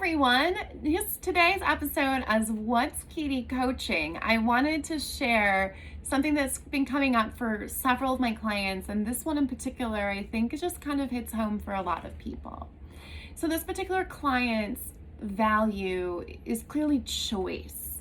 everyone. Today's episode is What's Katie Coaching. I wanted to share something that's been coming up for several of my clients, and this one in particular, I think it just kind of hits home for a lot of people. So this particular client's value is clearly choice,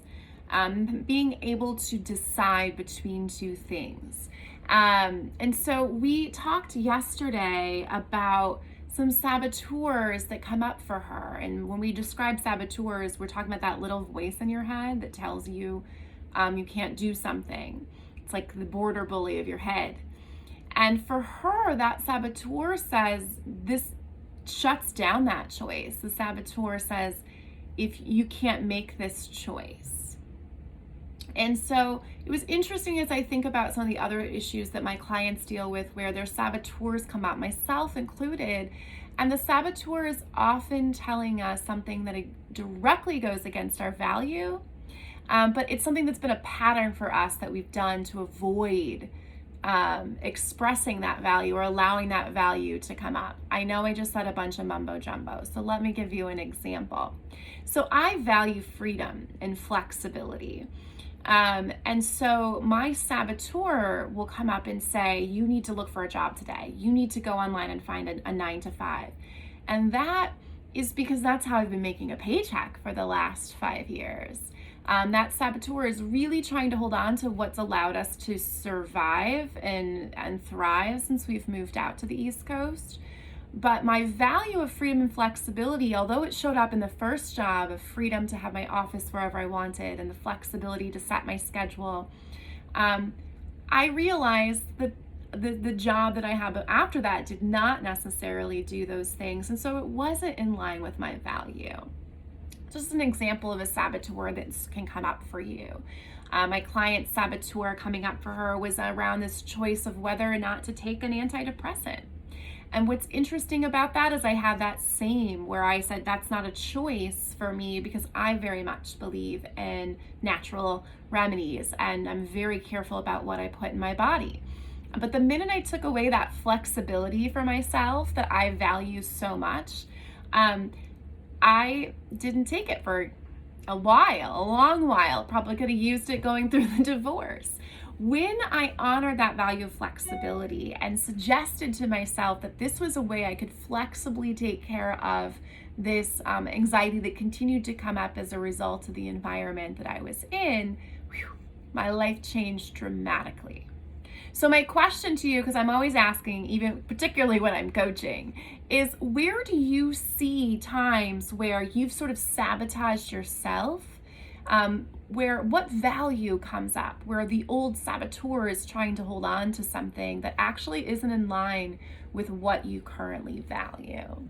being able to decide between two things. And so we talked yesterday about some saboteurs that come up for her. And when we describe saboteurs, we're talking about that little voice in your head that tells you you can't do something. It's like the border bully of your head. And for her, that saboteur says this shuts down that choice. The saboteur says, if you can't make this choice. And so it was interesting as I think about some of the other issues that my clients deal with where their saboteurs come up, myself included. And the saboteur is often telling us something that directly goes against our value, but it's something that's been a pattern for us that we've done to avoid expressing that value or allowing that value to come up. I know I just said a bunch of mumbo jumbo, so let me give you an example. So I value freedom and flexibility. And so my saboteur will come up and say, you need to look for a job today. You need to go online and find a 9 to 5. And that is because that's how I've been making a paycheck for the last 5 years. That saboteur is really trying to hold on to what's allowed us to survive and thrive since we've moved out to the East Coast. But my value of freedom and flexibility, although it showed up in the first job of freedom to have my office wherever I wanted and the flexibility to set my schedule, I realized that the job that I had after that did not necessarily do those things. And so it wasn't in line with my value. Just an example of a saboteur that can come up for you. My client's saboteur coming up for her was around this choice of whether or not to take an antidepressant. And what's interesting about that is I had that same where I said that's not a choice for me because I very much believe in natural remedies and I'm very careful about what I put in my body. But the minute I took away that flexibility for myself that I value so much, I didn't take it for a long while. Probably could have used it going through the divorce. When I honored that value of flexibility and suggested to myself that this was a way I could flexibly take care of this anxiety that continued to come up as a result of the environment that I was in, my life changed dramatically. So my question to you, because I'm always asking, even particularly when I'm coaching, is where do you see times where you've sort of sabotaged yourself? Where what value comes up, where the old saboteur is trying to hold on to something that actually isn't in line with what you currently value.